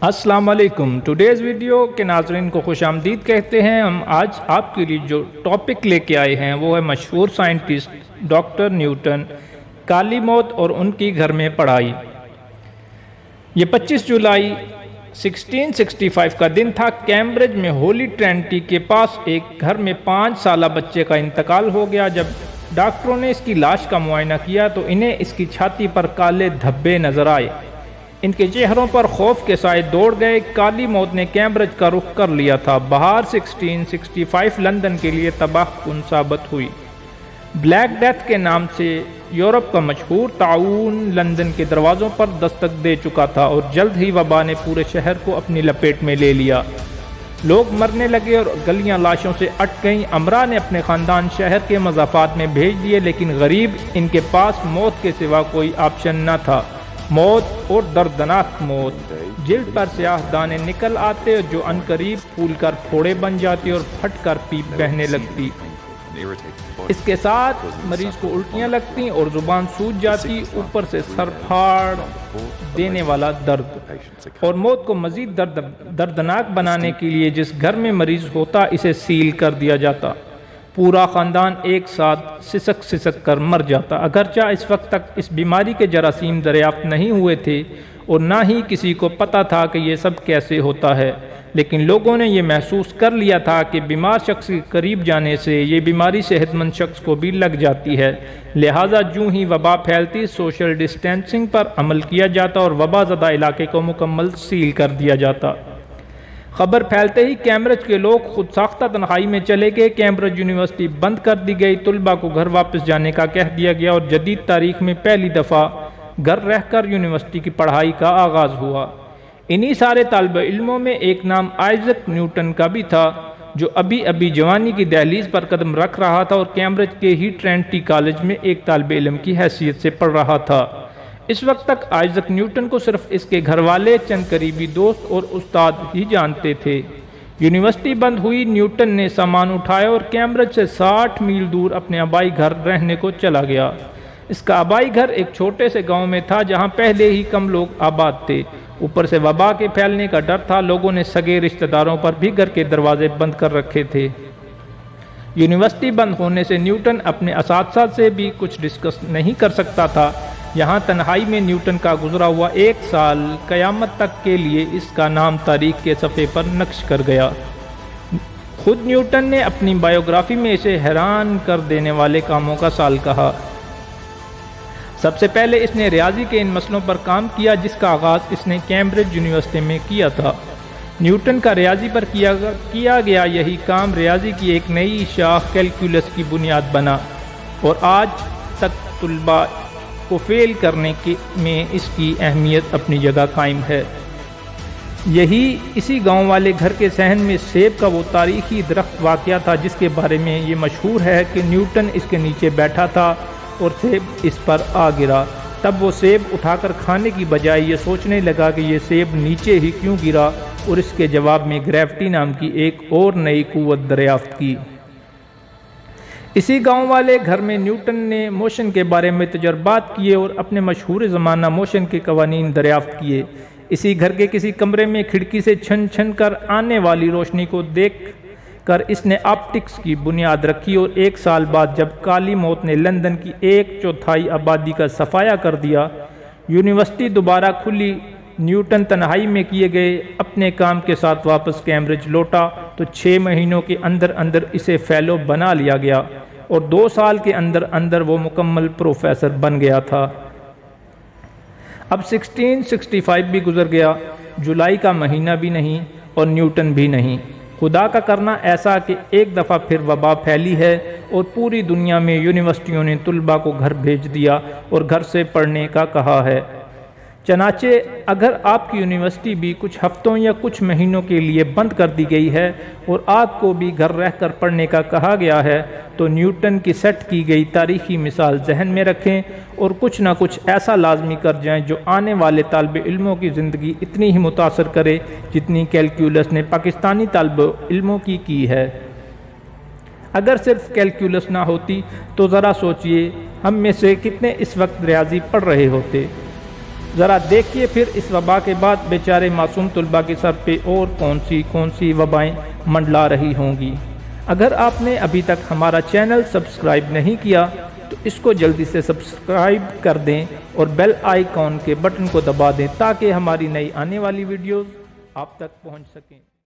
السلام علیکم۔ Today's video کے ناظرین کو خوش آمدید کہتے ہیں۔ ہم آج آپ کے لیے جو ٹاپک لے کے آئے ہیں وہ ہے مشہور سائنٹسٹ ڈاکٹر نیوٹن، کالی موت اور ان کی گھر میں پڑھائی۔ یہ 25 جولائی 1665 کا دن تھا۔ کیمبرج میں ہولی ٹرینٹی کے پاس ایک گھر میں 5 سالہ بچے کا انتقال ہو گیا۔ جب ڈاکٹروں نے اس کی لاش کا معائنہ کیا تو انہیں اس کی چھاتی پر کالے دھبے نظر آئے۔ ان کے چہروں پر خوف کے سائے دوڑ گئے۔ کالی موت نے کیمبرج کا رخ کر لیا تھا۔ بہار 1665 لندن کے لیے تباہ کن ثابت ہوئی۔ بلیک ڈیتھ کے نام سے یورپ کا مشہور طاعون لندن کے دروازوں پر دستک دے چکا تھا اور جلد ہی وبا نے پورے شہر کو اپنی لپیٹ میں لے لیا۔ لوگ مرنے لگے اور گلیاں لاشوں سے اٹک گئیں۔ امرا نے اپنے خاندان شہر کے مضافات میں بھیج دیے، لیکن غریب ان کے پاس موت کے سوا کوئی آپشن نہ تھا۔ موت اور دردناک موت۔ جلد پر سیاہ دانے نکل آتے جو عنقریب پھول کر پھوڑے بن جاتی اور پھٹ کر پیپ بہنے لگتی۔ اس کے ساتھ مریض کو الٹیاں لگتی اور زبان سوج جاتی، اوپر سے سر پھاڑ دینے والا درد۔ اور موت کو مزید دردناک بنانے کے لیے جس گھر میں مریض ہوتا اسے سیل کر دیا جاتا۔ پورا خاندان ایک ساتھ سسک سسک کر مر جاتا۔ اگرچہ اس وقت تک اس بیماری کے جراثیم دریافت نہیں ہوئے تھے اور نہ ہی کسی کو پتا تھا کہ یہ سب کیسے ہوتا ہے، لیکن لوگوں نے یہ محسوس کر لیا تھا کہ بیمار شخص کے قریب جانے سے یہ بیماری صحت مند شخص کو بھی لگ جاتی ہے۔ لہٰذا جو ہی وبا پھیلتی سوشل ڈسٹینسنگ پر عمل کیا جاتا اور وبا زدہ علاقے کو مکمل سیل کر دیا جاتا۔ خبر پھیلتے ہی کیمبرج کے لوگ خود ساختہ تنہائی میں چلے گئے۔ کیمبرج یونیورسٹی بند کر دی گئی، طلباء کو گھر واپس جانے کا کہہ دیا گیا اور جدید تاریخ میں پہلی دفعہ گھر رہ کر یونیورسٹی کی پڑھائی کا آغاز ہوا۔ انہی سارے طالب علموں میں ایک نام آئزک نیوٹن کا بھی تھا، جو ابھی جوانی کی دہلیز پر قدم رکھ رہا تھا اور کیمبرج کے ہی ٹرینٹی کالج میں ایک طالب علم کی حیثیت سے پڑھ رہا تھا۔ اس وقت تک آئزک نیوٹن کو صرف اس کے گھر والے، چند قریبی دوست اور استاد ہی جانتے تھے۔ یونیورسٹی بند ہوئی۔ نیوٹن نے سامان اٹھایا اور کیمبرج سے 60 میل دور اپنے آبائی گھر رہنے کو چلا گیا۔ اس کا آبائی گھر ایک چھوٹے سے گاؤں میں تھا جہاں پہلے ہی کم لوگ آباد تھے۔ اوپر سے وبا کے پھیلنے کا ڈر تھا۔ لوگوں نے سگے رشتہ داروں پر بھی گھر کے دروازے بند کر رکھے تھے۔ یونیورسٹی بند ہونے سے نیوٹن اپنے اساتذہ سے بھی کچھ ڈسکس نہیں کر سکتا تھا۔ یہاں تنہائی میں نیوٹن کا گزرا ہوا ایک سال قیامت تک کے لیے اس کا نام تاریخ کے صفحے پر نقش کر گیا۔ خود نیوٹن نے اپنی بائیوگرافی میں اسے حیران کر دینے والے کاموں کا سال کہا۔ سب سے پہلے اس نے ریاضی کے ان مسئلوں پر کام کیا جس کا آغاز اس نے کیمبرج یونیورسٹی میں کیا تھا۔ نیوٹن کا ریاضی پر کیا گیا یہی کام ریاضی کی ایک نئی شاخ کیلکولس کی بنیاد بنا اور آج تک طلباء کو فیل کرنے میں اس کی اہمیت اپنی جگہ قائم ہے۔ اسی گاؤں والے گھر کے صحن میں سیب کا وہ تاریخی درخت واقع تھا جس کے بارے میں یہ مشہور ہے کہ نیوٹن اس کے نیچے بیٹھا تھا اور سیب اس پر آ گرا۔ تب وہ سیب اٹھا کر کھانے کی بجائے یہ سوچنے لگا کہ یہ سیب نیچے ہی کیوں گرا، اور اس کے جواب میں گریوٹی نام کی ایک اور نئی قوت دریافت کی۔ اسی گاؤں والے گھر میں نیوٹن نے موشن کے بارے میں تجربات کیے اور اپنے مشہور زمانہ موشن کے قوانین دریافت کیے۔ اسی گھر کے کسی کمرے میں کھڑکی سے چھن چھن کر آنے والی روشنی کو دیکھ کر اس نے آپٹکس کی بنیاد رکھی اور ایک سال بعد جب کالی موت نے لندن کی 1/4 آبادی کا صفایا کر دیا، یونیورسٹی دوبارہ کھلی۔ نیوٹن تنہائی میں کیے گئے اپنے کام کے ساتھ واپس کیمبرج لوٹا تو 6 مہینوں کے اندر اسے فیلو بنا لیا گیا اور 2 سال کے اندر وہ مکمل پروفیسر بن گیا تھا۔ اب 1665 بھی گزر گیا، جولائی کا مہینہ بھی نہیں اور نیوٹن بھی نہیں۔ خدا کا کرنا ایسا کہ ایک دفعہ پھر وبا پھیلی ہے اور پوری دنیا میں یونیورسٹیوں نے طلباء کو گھر بھیج دیا اور گھر سے پڑھنے کا کہا ہے۔ چنانچہ اگر آپ کی یونیورسٹی بھی کچھ ہفتوں یا کچھ مہینوں کے لیے بند کر دی گئی ہے اور آپ کو بھی گھر رہ کر پڑھنے کا کہا گیا ہے تو نیوٹن کی سیٹ کی گئی تاریخی مثال ذہن میں رکھیں اور کچھ نہ کچھ ایسا لازمی کر جائیں جو آنے والے طالب علموں کی زندگی اتنی ہی متاثر کرے جتنی کیلکولس نے پاکستانی طالب علموں کی ہے۔ اگر صرف کیلکولس نہ ہوتی تو ذرا سوچئے ہم میں سے کتنے اس وقت ریاضی پڑھ رہے ہوتے۔ ذرا دیکھیے پھر اس وبا کے بعد بیچارے معصوم طلباء کے سر پہ اور کون سی وبائیں منڈلا رہی ہوں گی۔ اگر آپ نے ابھی تک ہمارا چینل سبسکرائب نہیں کیا تو اس کو جلدی سے سبسکرائب کر دیں اور بیل آئیکن کے بٹن کو دبا دیں تاکہ ہماری نئی آنے والی ویڈیوز آپ تک پہنچ سکیں۔